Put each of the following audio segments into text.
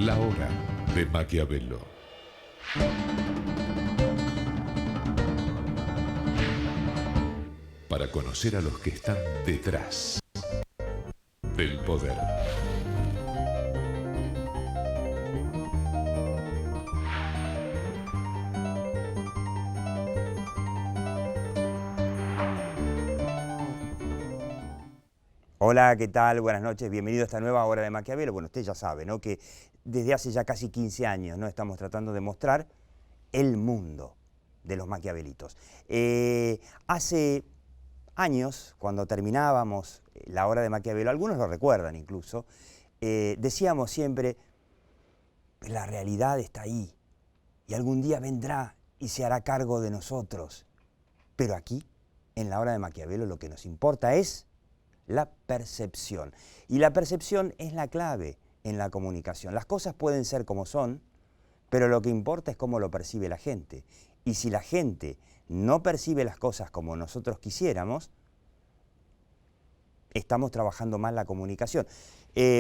La hora de Maquiavelo. Para conocer a los que están detrás del poder. Hola, ¿qué tal? Buenas noches, bienvenido a esta nueva hora de Maquiavelo. Bueno, usted ya sabe, ¿no?, que desde hace ya casi 15 años, ¿no?, estamos tratando de mostrar el mundo de los maquiavelitos. Hace años, cuando terminábamos la hora de Maquiavelo, algunos lo recuerdan incluso, decíamos siempre, la realidad está ahí y algún día vendrá y se hará cargo de nosotros. Pero aquí, en la hora de Maquiavelo, lo que nos importa es la percepción. Y la percepción es la clave en la comunicación. Las cosas pueden ser como son, pero lo que importa es cómo lo percibe la gente. Y si la gente no percibe las cosas como nosotros quisiéramos, estamos trabajando mal la comunicación.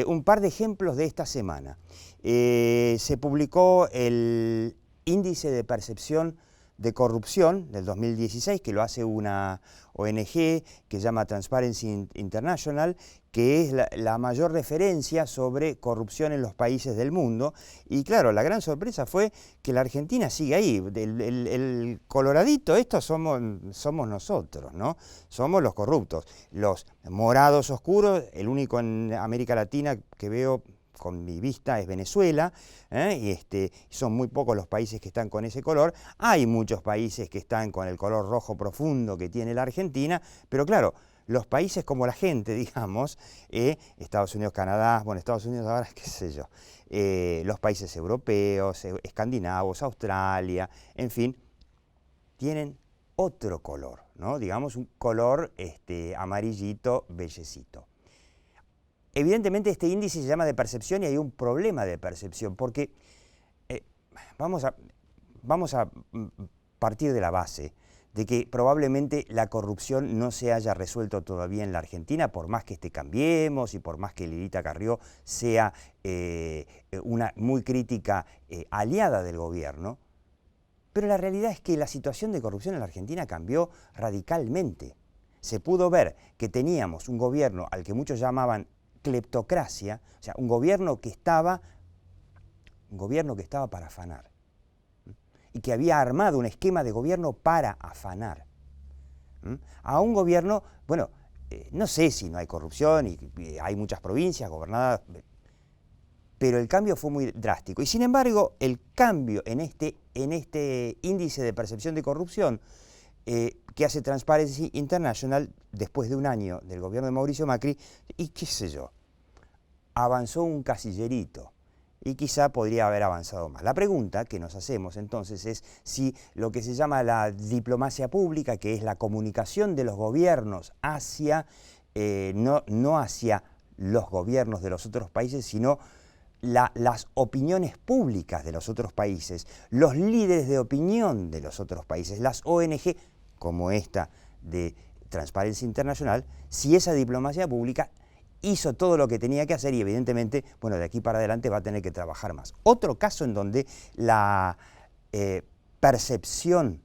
Un par de ejemplos de esta semana. Se publicó el índice de percepción de corrupción del 2016, que lo hace una ONG que se llama Transparency International, que es la mayor referencia sobre corrupción en los países del mundo. Y claro, la gran sorpresa fue que la Argentina sigue ahí. El coloradito, estos somos nosotros, ¿no? Somos los corruptos. Los morados oscuros, el único en América Latina que veo con mi vista es Venezuela, y son muy pocos los países que están con ese color. Hay muchos países que están con el color rojo profundo que tiene la Argentina, pero claro, los países como la gente, digamos, Estados Unidos, Canadá, bueno, Estados Unidos ahora, qué sé yo, los países europeos, escandinavos, Australia, en fin, tienen otro color, ¿no? Digamos un color amarillito, bellecito. Evidentemente este índice se llama de percepción y hay un problema de percepción porque vamos a partir de la base de que probablemente la corrupción no se haya resuelto todavía en la Argentina, por más que Cambiemos y por más que Lilita Carrió sea una muy crítica aliada del gobierno. Pero la realidad es que la situación de corrupción en la Argentina cambió radicalmente. Se pudo ver que teníamos un gobierno al que muchos llamaban cleptocracia, o sea, un gobierno que estaba para afanar y que había armado un esquema de gobierno para afanar. A un gobierno, bueno, no sé si no hay corrupción y hay muchas provincias gobernadas, pero el cambio fue muy drástico. Y sin embargo, el cambio en este índice de percepción de corrupción que hace Transparency International después de un año del gobierno de Mauricio Macri, y qué sé yo, avanzó un casillerito y quizá podría haber avanzado más. La pregunta que nos hacemos entonces es si lo que se llama la diplomacia pública, que es la comunicación de los gobiernos hacia, no hacia los gobiernos de los otros países, sino las opiniones públicas de los otros países, los líderes de opinión de los otros países, las ONG como esta de Transparency International, si esa diplomacia pública hizo todo lo que tenía que hacer y evidentemente, bueno, de aquí para adelante va a tener que trabajar más. Otro caso en donde la percepción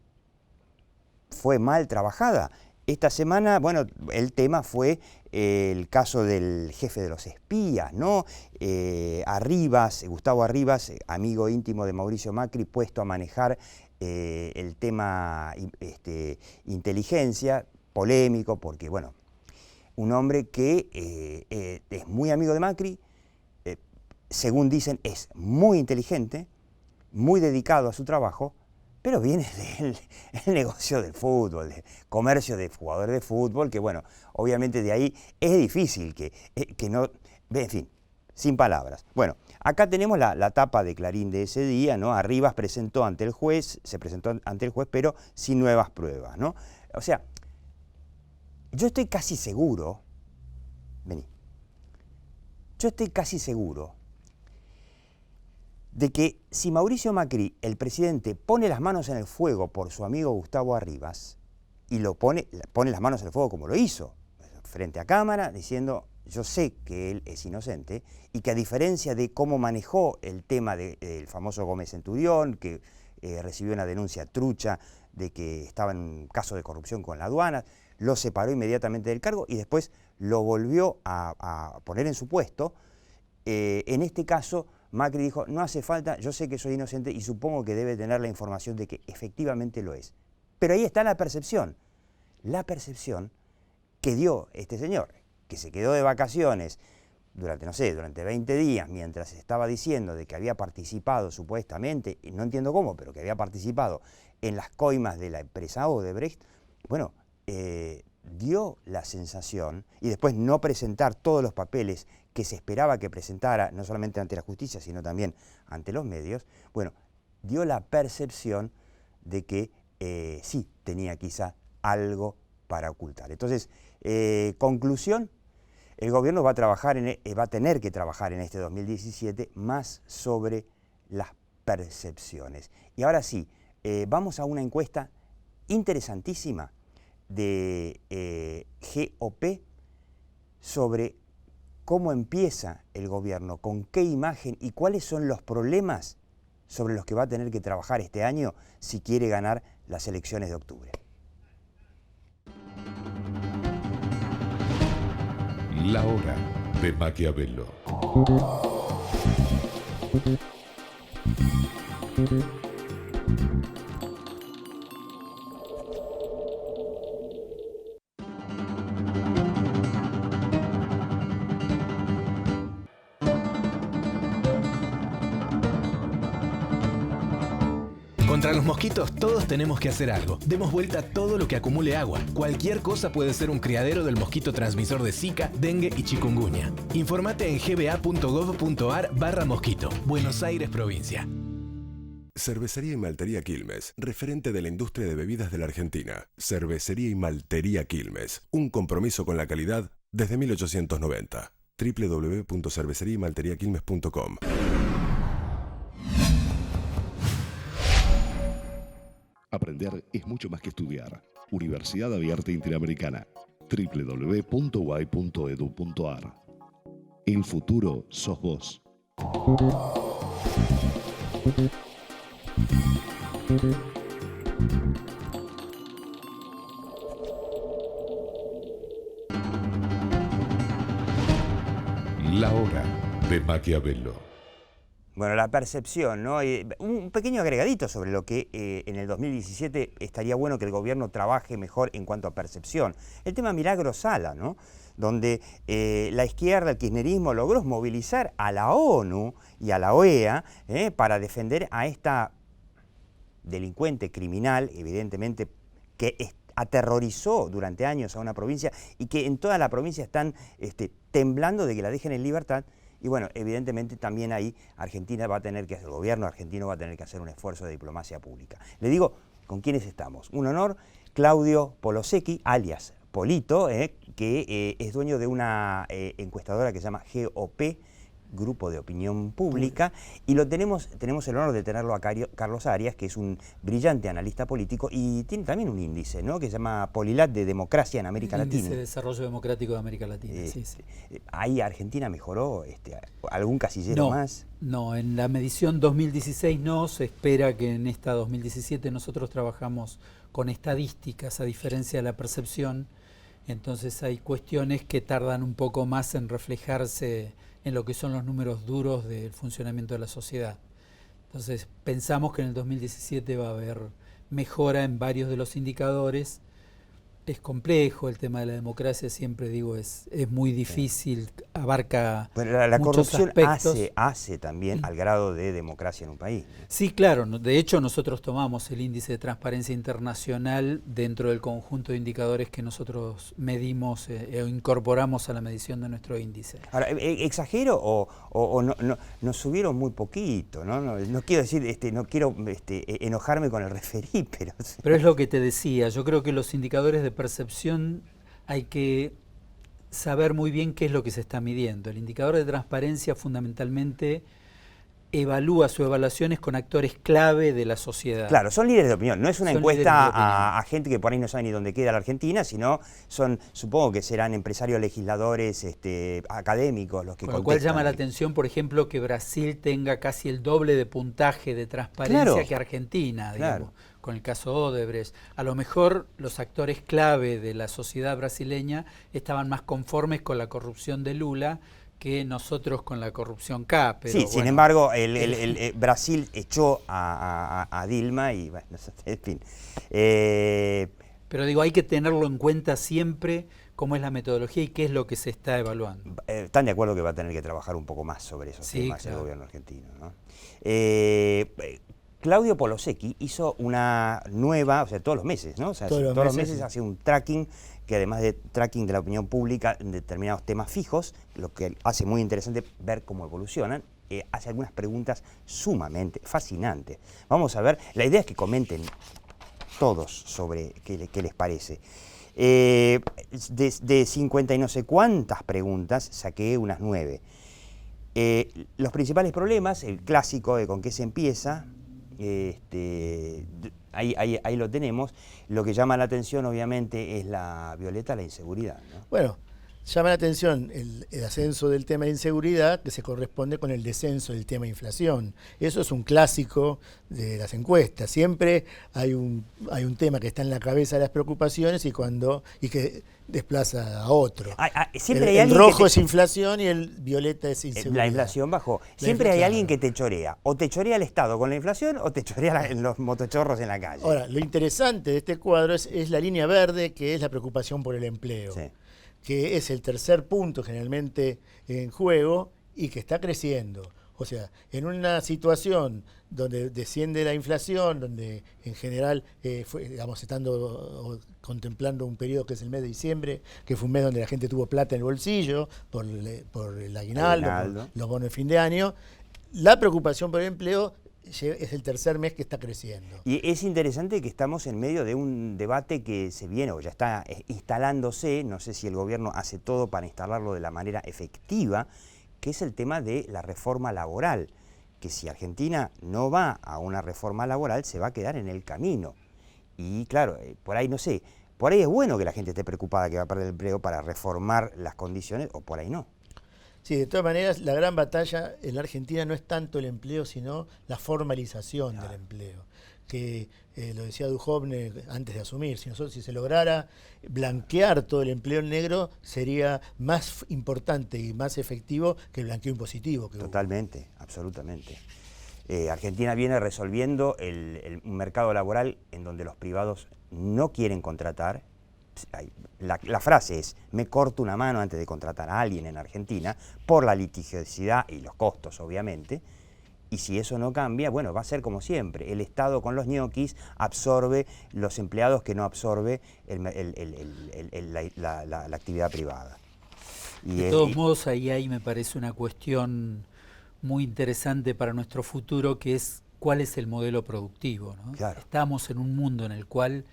fue mal trabajada. Esta semana, bueno, el tema fue el caso del jefe de los espías, ¿no? Arribas, Gustavo Arribas, amigo íntimo de Mauricio Macri, puesto a manejar el tema inteligencia, polémico, porque, bueno, un hombre que es muy amigo de Macri, según dicen, es muy inteligente, muy dedicado a su trabajo, pero viene del negocio del fútbol, del comercio de jugadores de fútbol, que bueno, obviamente de ahí es difícil que no, en fin, sin palabras. Bueno, acá tenemos la tapa de Clarín de ese día, ¿no? Arribas se presentó ante el juez, pero sin nuevas pruebas, ¿no? O sea, yo estoy casi seguro, de que si Mauricio Macri, el presidente, pone las manos en el fuego por su amigo Gustavo Arribas, y pone las manos en el fuego como lo hizo, frente a cámara, diciendo, yo sé que él es inocente y que a diferencia de cómo manejó el tema del famoso Gómez Centurión, que recibió una denuncia trucha de que estaba en un caso de corrupción con la aduana, lo separó inmediatamente del cargo y después lo volvió a poner en su puesto. En este caso, Macri dijo, no hace falta, yo sé que soy inocente y supongo que debe tener la información de que efectivamente lo es. Pero ahí está la percepción que dio este señor, que se quedó de vacaciones durante, no sé, durante 20 días, mientras estaba diciendo de que había participado supuestamente, y no entiendo cómo, pero que había participado en las coimas de la empresa Odebrecht. Bueno, dio la sensación, y después no presentar todos los papeles que se esperaba que presentara, no solamente ante la justicia, sino también ante los medios, bueno, dio la percepción de que sí tenía quizá algo para ocultar. Entonces, conclusión, el gobierno va a tener que trabajar en este 2017 más sobre las percepciones. Y ahora sí, vamos a una encuesta interesantísima de GOP sobre cómo empieza el gobierno, con qué imagen y cuáles son los problemas sobre los que va a tener que trabajar este año si quiere ganar las elecciones de octubre. La hora de Maquiavelo. Contra los mosquitos todos tenemos que hacer algo. Demos vuelta a todo lo que acumule agua. Cualquier cosa puede ser un criadero del mosquito transmisor de Zika, dengue y chikungunya. Informate en gba.gov.ar/mosquito. Buenos Aires, provincia. Cervecería y Maltería Quilmes, referente de la industria de bebidas de la Argentina. Cervecería y Maltería Quilmes, un compromiso con la calidad desde 1890. www.cerveceriaymalteriaquilmes.com. Aprender es mucho más que estudiar. Universidad Abierta Interamericana. www.uay.edu.ar. El futuro sos vos. La hora de Maquiavelo. Bueno, la percepción, ¿no? Un pequeño agregadito sobre lo que en el 2017 estaría bueno que el gobierno trabaje mejor en cuanto a percepción. El tema Milagro Sala, ¿no? Donde la izquierda, el kirchnerismo, logró movilizar a la ONU y a la OEA para defender a esta delincuente criminal, evidentemente, que aterrorizó durante años a una provincia y que en toda la provincia están temblando de que la dejen en libertad. Y bueno, evidentemente también ahí Argentina va a tener que, el gobierno argentino va a tener que hacer un esfuerzo de diplomacia pública. Le digo, ¿con quiénes estamos? Un honor, Claudio Polosecchi, alias Polito, que es dueño de una encuestadora que se llama GOP, Grupo de Opinión Pública, y tenemos el honor de tenerlo a Carlos Arias, que es un brillante analista político y tiene también un índice, ¿no?, que se llama Polilat de Democracia en América Latina. Índice de Desarrollo Democrático de América Latina, sí. ¿Ahí Argentina mejoró algún casillero más? No, en la medición 2016 no, se espera que en esta 2017 nosotros trabajamos con estadísticas, a diferencia de la percepción, entonces hay cuestiones que tardan un poco más en reflejarse en lo que son los números duros del funcionamiento de la sociedad. Entonces pensamos que en el 2017 va a haber mejora en varios de los indicadores. Es complejo el tema de la democracia, siempre digo, es muy difícil, abarca la muchos corrupción aspectos. hace también al grado de democracia en un país. Sí, claro, de hecho nosotros tomamos el índice de transparencia internacional dentro del conjunto de indicadores que nosotros medimos o incorporamos a la medición de nuestro índice. Ahora, ¿exagero o nos subieron muy poquito? No quiero decir, no quiero enojarme con el referí, pero... Pero es lo que te decía, yo creo que los indicadores de percepción hay que saber muy bien qué es lo que se está midiendo. El indicador de transparencia fundamentalmente evalúa su evaluaciones con actores clave de la sociedad. Claro, son líderes de opinión, no es una Son líderes de encuesta opinión. a gente que por ahí no sabe ni dónde queda la Argentina, sino supongo que serán empresarios, legisladores, académicos los que Con lo cual contestan llama la ahí. atención, por ejemplo, que Brasil tenga casi el doble de puntaje de transparencia Claro. que Argentina, digamos, Claro. con el caso Odebrecht. A lo mejor los actores clave de la sociedad brasileña estaban más conformes con la corrupción de Lula que nosotros con la corrupción K. Pero Sí, bueno, sin embargo, Brasil echó a Dilma y, bueno, en fin. pero digo, hay que tenerlo en cuenta siempre cómo es la metodología y qué es lo que se está evaluando. Están de acuerdo que va a tener que trabajar un poco más sobre esos Sí, temas claro. el gobierno argentino, ¿no? Claudio Polosecchi hizo una nueva, o sea, todos los meses, ¿no? O sea, Todos los los meses, meses sí. hace un tracking, que además de tracking de la opinión pública en determinados temas fijos, lo que hace muy interesante ver cómo evolucionan, hace algunas preguntas sumamente fascinantes. Vamos a ver, la idea es que comenten todos sobre qué les parece. De 50 y no sé cuántas preguntas, saqué unas 9. Los principales problemas, el clásico de con qué se empieza, ahí lo tenemos. Lo que llama la atención, obviamente, es Violeta, la inseguridad, ¿no? Bueno, llama la atención el ascenso del tema de inseguridad, que se corresponde con el descenso del tema de inflación. Eso es un clásico de las encuestas. Siempre hay un tema que está en la cabeza de las preocupaciones y que desplaza a otro. Siempre hay el alguien rojo que es inflación y el violeta es inseguridad. la inflación bajó. La Siempre hay inflación. alguien que te chorea. O te chorea el Estado con la inflación o te chorea los motochorros en la calle. Ahora, lo interesante de este cuadro es la línea verde, que es la preocupación por el empleo. Sí. Que es el tercer punto generalmente en juego y que está creciendo. O sea, en una situación donde desciende la inflación, donde en general, contemplando un periodo que es el mes de diciembre, que fue un mes donde la gente tuvo plata en el bolsillo por el aguinaldo, por los bonos de fin de año, la preocupación por el empleo es el tercer mes que está creciendo. Y es interesante que estamos en medio de un debate que se viene o ya está instalándose, no sé si el gobierno hace todo para instalarlo de la manera efectiva, que es el tema de la reforma laboral, que si Argentina no va a una reforma laboral se va a quedar en el camino. Y claro, por ahí no sé, por ahí es bueno que la gente esté preocupada que va a perder el empleo para reformar las condiciones o por ahí no. Sí, de todas maneras, la gran batalla en la Argentina no es tanto el empleo, sino la formalización del empleo. Que lo decía Duhovne antes de asumir, si se lograra blanquear todo el empleo en negro, sería más importante y más efectivo que el blanqueo impositivo. Totalmente, absolutamente. Argentina viene resolviendo un mercado laboral en donde los privados no quieren contratar. La frase es, me corto una mano antes de contratar a alguien en Argentina, por la litigiosidad y los costos, obviamente. Y si eso no cambia, bueno, va a ser como siempre. El Estado con los ñoquis absorbe los empleados que no absorbe la actividad privada. De todos modos, ahí me parece una cuestión muy interesante para nuestro futuro, que es cuál es el modelo productivo, ¿no? Claro. Estamos en un mundo en el cual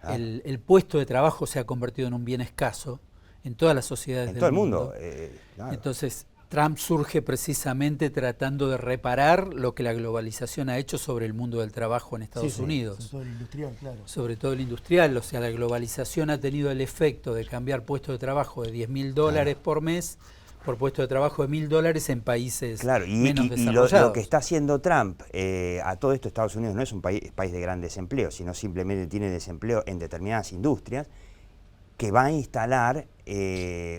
el puesto de trabajo se ha convertido en un bien escaso en todas las sociedades del mundo. En todo el mundo. Claro. Entonces, Trump surge precisamente tratando de reparar lo que la globalización ha hecho sobre el mundo del trabajo en Estados Unidos. Sobre todo el industrial, claro. Sobre todo el industrial, o sea, la globalización ha tenido el efecto de cambiar puestos de trabajo de $10.000 por mes por puesto de trabajo de $1.000 en países menos desarrollados. Lo que está haciendo Trump a todo esto, Estados Unidos no es un país de gran desempleo, sino simplemente tiene desempleo en determinadas industrias, que va a instalar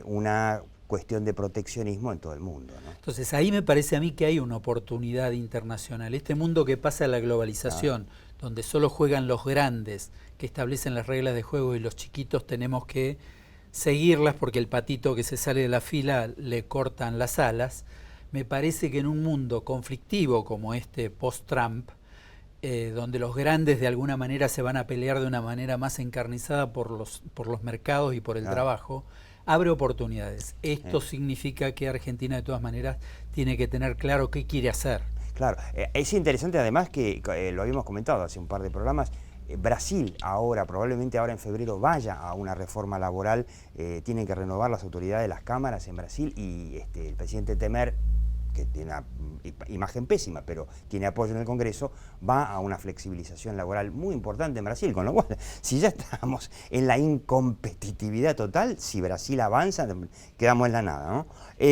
una cuestión de proteccionismo en todo el mundo, ¿no? Entonces ahí me parece a mí que hay una oportunidad internacional. Este mundo que pasa a la globalización, donde solo juegan los grandes que establecen las reglas de juego y los chiquitos tenemos que seguirlas porque el patito que se sale de la fila le cortan las alas. Me parece que en un mundo conflictivo como este post-Trump, donde los grandes de alguna manera se van a pelear de una manera más encarnizada por los mercados y por el trabajo, abre oportunidades. Esto significa que Argentina de todas maneras tiene que tener claro qué quiere hacer. Claro, es interesante además que lo habíamos comentado hace un par de programas. Brasil probablemente ahora en febrero vaya a una reforma laboral, tienen que renovar las autoridades de las cámaras en Brasil y el presidente Temer que tiene una imagen pésima, pero tiene apoyo en el Congreso, va a una flexibilización laboral muy importante en Brasil, con lo cual, si ya estamos en la incompetitividad total, si Brasil avanza, quedamos en la nada, ¿no?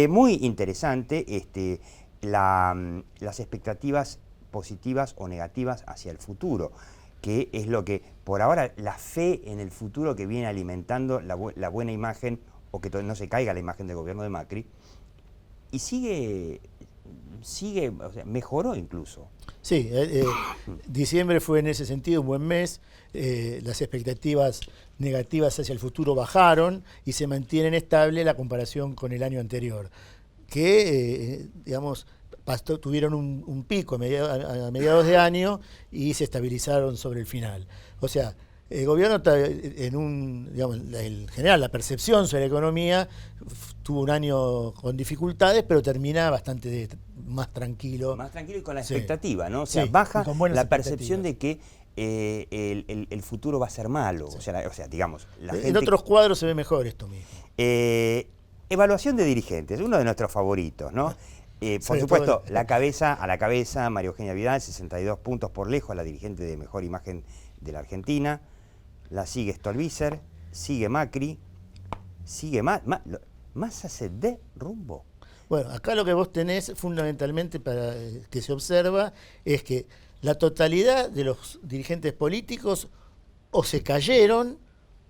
Muy interesante las expectativas positivas o negativas hacia el futuro, que es lo que, por ahora, la fe en el futuro que viene alimentando la buena imagen, o que no se caiga la imagen del gobierno de Macri, y sigue, o sea, mejoró incluso. Sí, diciembre fue en ese sentido un buen mes, las expectativas negativas hacia el futuro bajaron y se mantienen estable la comparación con el año anterior, que, digamos, tuvieron un pico a mediados de año y se estabilizaron sobre el final. O sea, el gobierno está digamos, en general, la percepción sobre la economía tuvo un año con dificultades, pero termina bastante más tranquilo. Más tranquilo y con la Sí. expectativa, ¿no? O sea, Sí, baja con buenas la percepción expectativas. de que el futuro va a ser malo. Sí. O sea, digamos, la En gente... otros cuadros se ve mejor esto mismo. Evaluación de dirigentes, uno de nuestros favoritos, ¿no? Por Sobre supuesto, todo- a la cabeza, María Eugenia Vidal, 62 puntos por lejos, la dirigente de mejor imagen de la Argentina. La sigue Stolbizer, sigue Macri, sigue Massa se derrumbó. Bueno, acá lo que vos tenés fundamentalmente para que se observa es que la totalidad de los dirigentes políticos o se cayeron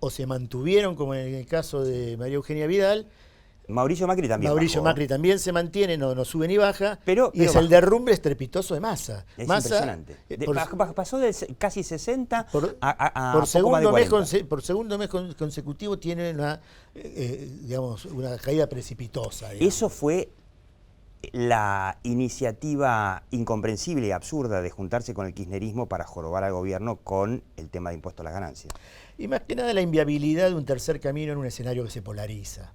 o se mantuvieron, como en el caso de María Eugenia Vidal. Mauricio Macri también Mauricio bajó. Macri también se mantiene, no sube ni baja, Pero y es bajó. el derrumbe estrepitoso de Massa. Es Massa, impresionante. Pasó de casi 60 por a por poco más de segundo mes 40. por segundo mes consecutivo tiene una, digamos, una caída precipitosa. Digamos. Eso fue la iniciativa incomprensible y absurda de juntarse con el kirchnerismo para jorobar al gobierno con el tema de impuesto a las ganancias. Y más que nada la inviabilidad de un tercer camino en un escenario que se polariza.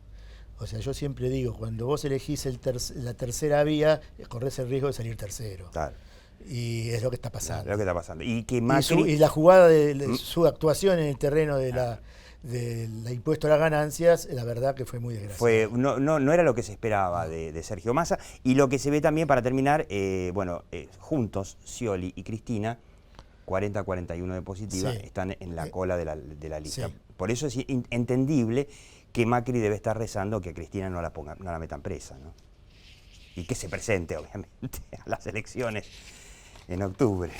O sea, yo siempre digo, cuando vos elegís la tercera vía, corres el riesgo de salir tercero. Claro, Y es lo que está pasando. es lo que está pasando. Y que Y Macri... la jugada de su actuación en el terreno de la impuesto a las ganancias, la verdad que fue muy desgraciada. no era lo que se esperaba de Sergio Massa. Y lo que se ve también, para terminar, juntos, Scioli y Cristina, 40-41 de positiva, Sí. están en la cola de la lista. Sí. Por eso es entendible que Macri debe estar rezando que a Cristina no la metan presa, ¿no? Y que se presente, obviamente, a las elecciones en octubre.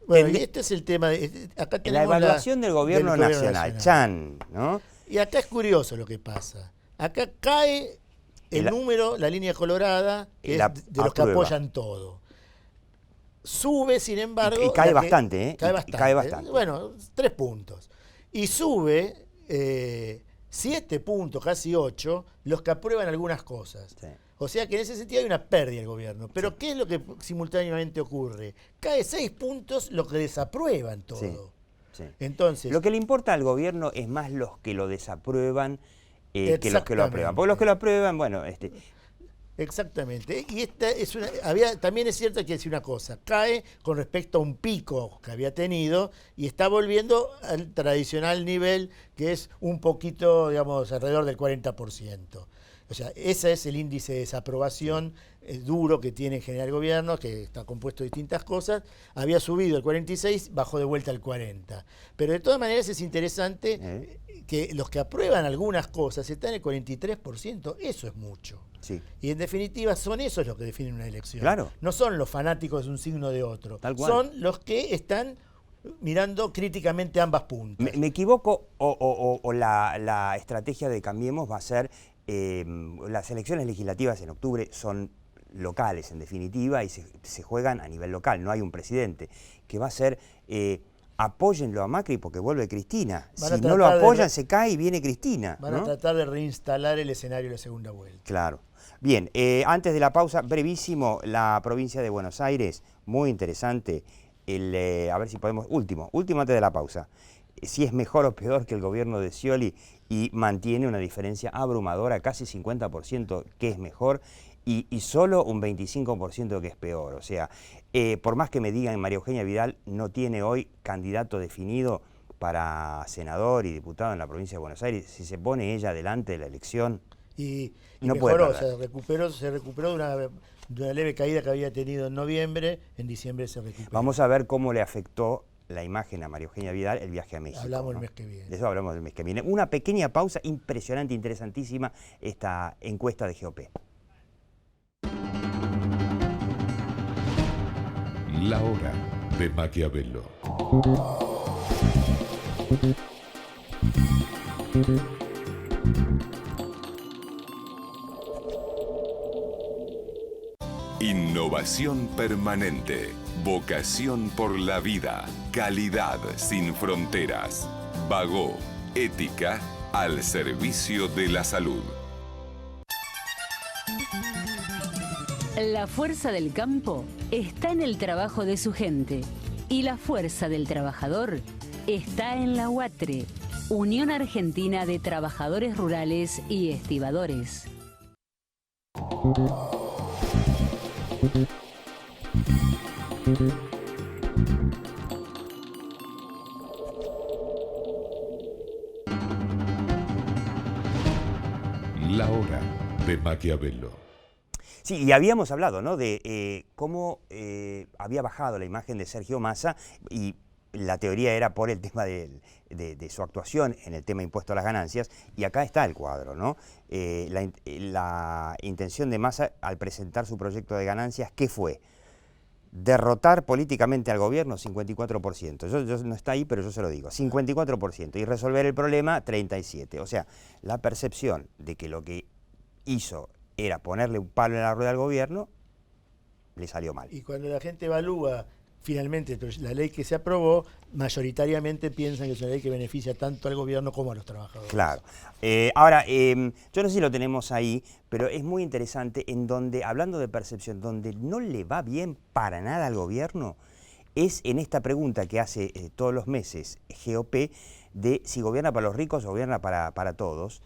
Bueno, y este es el tema. Acá La tenemos evaluación del gobierno nacional, Chan, ¿no? Y acá es curioso lo que pasa. Acá cae el número, la línea colorada, que es de los que aprueba. apoyan todo. Sube, sin embargo... Y cae la que- bastante, ¿eh? Cae Y bastante. cae bastante. Bueno, 3 puntos. Y sube 7 puntos, casi 8, los que aprueban algunas cosas. Sí. O sea que en ese sentido hay una pérdida del gobierno. Pero ¿qué es lo que simultáneamente ocurre? Cae 6 puntos los que desaprueban todo. Sí, sí. Entonces, Lo que le importa al gobierno es más los que lo desaprueban que los que lo Exactamente. aprueban. Porque los que lo aprueban, bueno, exactamente. Y esta es también es cierto que hay que decir una cosa, cae con respecto a un pico que había tenido y está volviendo al tradicional nivel que es un poquito, digamos, alrededor del 40%. O sea, ese es el índice de desaprobación duro que tiene en general el gobierno, que está compuesto de distintas cosas. Había subido el 46, bajó de vuelta al 40. Pero de todas maneras es interesante que los que aprueban algunas cosas están en el 43%. Eso es mucho. sí. Y en definitiva son esos los que definen una elección. Claro. No son los fanáticos de un signo de otro. Tal cual. Son los que están mirando críticamente ambas puntas. ¿Me equivoco o la estrategia de Cambiemos va a ser, las elecciones legislativas en octubre son locales en definitiva y se juegan a nivel local, no hay un presidente, que va a ser, apóyenlo a Macri porque vuelve Cristina, Van a si no lo tratar de apoyan se cae y viene Cristina. Van ¿no? a tratar de reinstalar el escenario de la segunda vuelta. Claro. Bien, antes de la pausa, brevísimo, la provincia de Buenos Aires, muy interesante, a ver si podemos, último antes de la pausa, si es mejor o peor que el gobierno de Scioli y mantiene una diferencia abrumadora, casi 50% que es mejor y solo un 25% que es peor. O sea, por más que me digan, María Eugenia Vidal no tiene hoy candidato definido para senador y diputado en la provincia de Buenos Aires, si se pone ella delante de la elección... Y No puede mejoró, perder. se recuperó de una leve caída que había tenido en noviembre, en diciembre se recuperó. Vamos a ver cómo le afectó la imagen a María Eugenia Vidal el viaje a México. Hablamos ¿no? el mes que viene. De eso hablamos el mes que viene. Una pequeña pausa, impresionante, interesantísima esta encuesta de GOP. La hora de Maquiavelo. Innovación permanente, vocación por la vida, calidad sin fronteras. Bagó, ética al servicio de la salud. La fuerza del campo está en el trabajo de su gente y la fuerza del trabajador está en la UATRE, Unión Argentina de Trabajadores Rurales y Estibadores. La hora de Maquiavelo. Sí, y habíamos hablado, ¿no?, de cómo había bajado la imagen de Sergio Massa, y la teoría era por el tema de su actuación en el tema impuesto a las ganancias, y acá está el cuadro, ¿no? La intención de Massa al presentar su proyecto de ganancias, ¿qué fue? Derrotar políticamente al gobierno, 54%. Yo no está ahí, pero yo se lo digo, 54%. Y resolver el problema, 37%. O sea, la percepción de que lo que hizo era ponerle un palo en la rueda al gobierno, le salió mal. Y cuando la gente evalúa finalmente la ley que se aprobó, mayoritariamente piensan que es una ley que beneficia tanto al gobierno como a los trabajadores. Claro. Ahora, yo no sé si lo tenemos ahí, pero es muy interesante en donde, hablando de percepción, donde no le va bien para nada al gobierno, es en esta pregunta que hace todos los meses GOP de si gobierna para los ricos o gobierna para todos,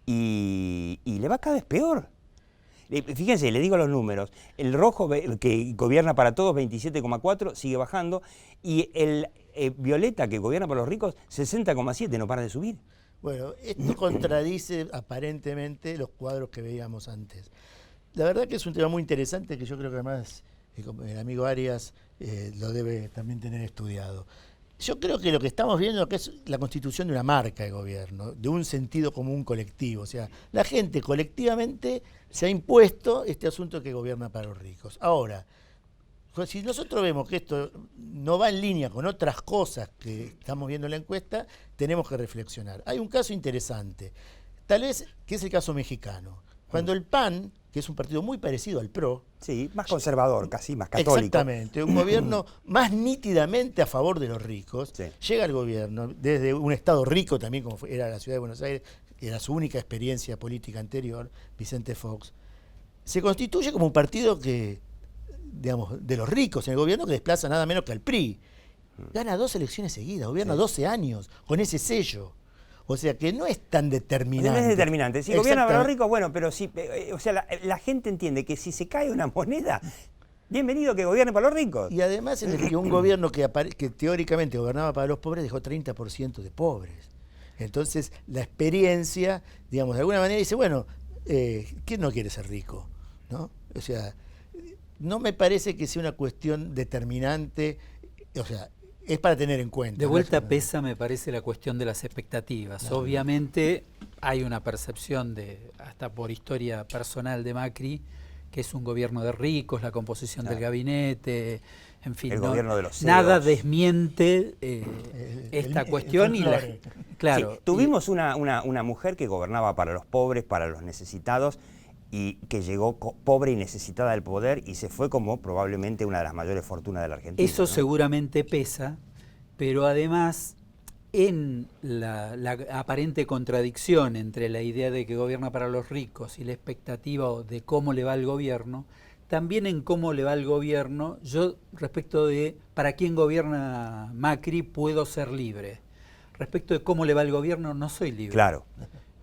y le va cada vez peor. Fíjense, le digo los números, el rojo que gobierna para todos, 27,4, sigue bajando, y el violeta que gobierna para los ricos, 60,7, no para de subir. Bueno, esto contradice aparentemente los cuadros que veíamos antes. La verdad que es un tema muy interesante que yo creo que además el amigo Arias lo debe también tener estudiado. Yo creo que lo que estamos viendo que es la constitución de una marca de gobierno, de un sentido común colectivo. O sea, la gente colectivamente se ha impuesto este asunto que gobierna para los ricos. Ahora, si nosotros vemos que esto no va en línea con otras cosas que estamos viendo en la encuesta, tenemos que reflexionar. Hay un caso interesante, tal vez que es el caso mexicano. Cuando el PAN, que es un partido muy parecido al PRO... Sí, más conservador, casi más católico. Exactamente, un gobierno más nítidamente a favor de los ricos, sí. Llega al gobierno desde un estado rico también, como era la ciudad de Buenos Aires, que era su única experiencia política anterior, Vicente Fox, se constituye como un partido que, digamos, de los ricos en el gobierno, que desplaza nada menos que al PRI. Gana 2 elecciones seguidas, gobierna 12 años, con ese sello. O sea que no es tan determinante. No es determinante. Si gobierna para los ricos, bueno, pero si, o sea, la gente entiende que si se cae una moneda, bienvenido que gobierne para los ricos. Y además es que un gobierno que teóricamente gobernaba para los pobres dejó 30% de pobres. Entonces la experiencia, digamos, de alguna manera dice, bueno, ¿quién no quiere ser rico? ¿No? O sea, no me parece que sea una cuestión determinante, o sea, es para tener en cuenta. De vuelta pesa, me parece, la cuestión de las expectativas. Claro. Obviamente hay una percepción, hasta por historia personal de Macri, que es un gobierno de ricos, la composición del gabinete, en fin. El gobierno de los CEOs. Nada desmiente esta cuestión. Claro, sí, tuvimos una mujer que gobernaba para los pobres, para los necesitados, y que llegó pobre y necesitada del poder y se fue como probablemente una de las mayores fortunas de la Argentina. Eso, ¿no? Seguramente pesa, pero además en la aparente contradicción entre la idea de que gobierna para los ricos y la expectativa de cómo le va al gobierno, también en cómo le va al gobierno, yo respecto de para quién gobierna Macri puedo ser libre. Respecto de cómo le va al gobierno no soy libre. Claro.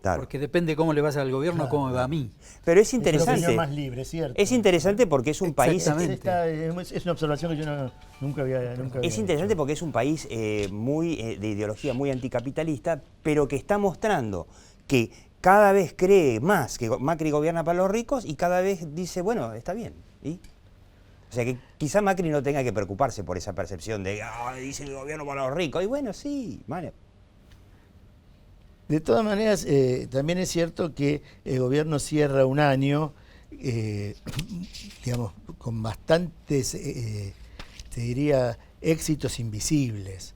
Claro. Porque depende de cómo le vas al gobierno, claro, cómo me va a mí. Pero es interesante. Es más libre, ¿cierto? Es interesante porque es un país. Es una observación que yo nunca había Es interesante hecho. porque es un país de ideología muy anticapitalista, pero que está mostrando que cada vez cree más que Macri gobierna para los ricos y cada vez dice, bueno, está bien. ¿Y? O sea que quizá Macri no tenga que preocuparse por esa percepción de, dice el gobierno para los ricos. Y bueno, sí, vale. De todas maneras, también es cierto que el gobierno cierra un año, digamos, con bastantes, te diría, éxitos invisibles.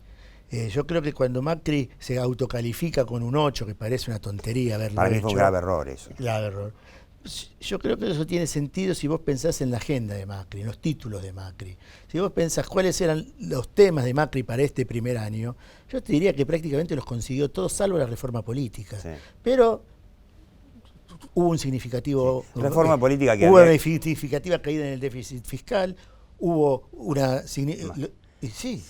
Yo creo que cuando Macri se autocalifica con un 8, que parece una tontería haberlo Para mí hecho, fue un grave error eso. grave error. Yo creo que eso tiene sentido si vos pensás en la agenda de Macri, en los títulos de Macri. Si vos pensás cuáles eran los temas de Macri para este primer año, yo te diría que prácticamente los consiguió todos, salvo la reforma política. Sí. Pero hubo un significativo... Sí. Reforma política que hubo había... una significativa caída en el déficit fiscal, hubo una... Sí,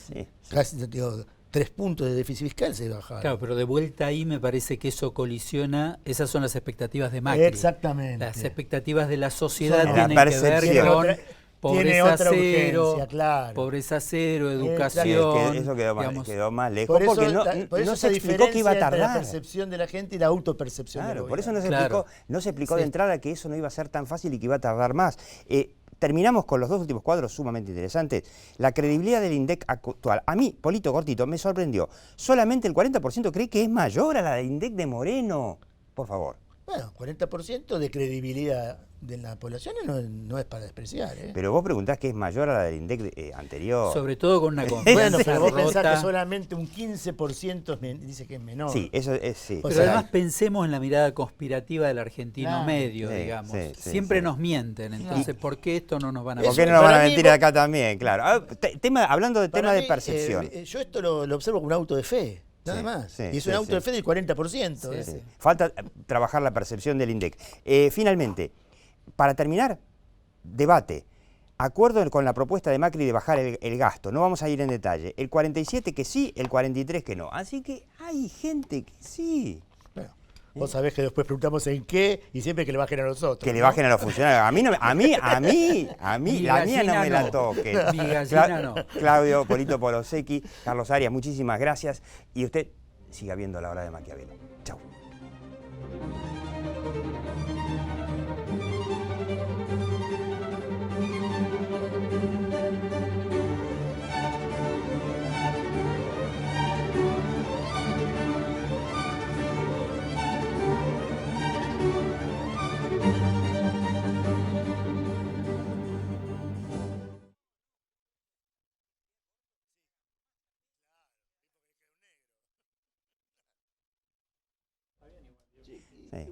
casi, digo, 3 puntos de déficit fiscal se bajaron. Claro, pero de vuelta ahí me parece que eso colisiona, esas son las expectativas de Macri. Exactamente. Las expectativas de la sociedad La tienen que ver percepción. con tiene pobreza otra cero, urgencia, claro. pobreza cero, Es educación. que eso quedó más lejos Por eso, porque por eso no se esa explicó que iba a diferencia entre la tardar. percepción de la gente y la autopercepción del Claro, por eso gobierno. no se explicó Sí. de entrada que eso no iba a ser tan fácil y que iba a tardar más. Terminamos con los 2 últimos cuadros sumamente interesantes. La credibilidad del INDEC actual. A mí, Polito Cortito, me sorprendió. Solamente el 40% cree que es mayor a la del INDEC de Moreno. Por favor. Bueno, 40% de credibilidad de la población no es para despreciar. Pero vos preguntás que es mayor a la del INDEC anterior. Sobre todo con una confianza Bueno, pero vos pensás rota. que solamente un 15% dice que es menor. Sí, eso es... Sí. O Pero sea, además pensemos en la mirada conspirativa del argentino Claro. medio, Sí, digamos. sí, Siempre sí. nos mienten, entonces, ¿por qué esto no nos van a ¿Por Eso, qué no nos van a para mí, mentir vos- acá también? Claro. Hablando de para tema de mí, percepción. Yo esto lo observo como un auto de fe, nada Sí, más. sí, y es sí, un auto sí. de fe del 40%. Sí, Sí. Falta trabajar la percepción del INDEC. Finalmente, para terminar, debate. Acuerdo con la propuesta de Macri de bajar el gasto. No vamos a ir en detalle. El 47 que sí, el 43 que no. Así que hay gente que sí. Bueno, vos sabés que después preguntamos en qué y siempre que le bajen a los otros. Que le ¿no? bajen a los funcionarios. Mi La mía no gallina me la no. toquen. Mi gallina no. Claudio, Polito Polosecchi, Carlos Arias, muchísimas gracias. Y usted siga viendo La Hora de Maquiavelo. Chau. Sí.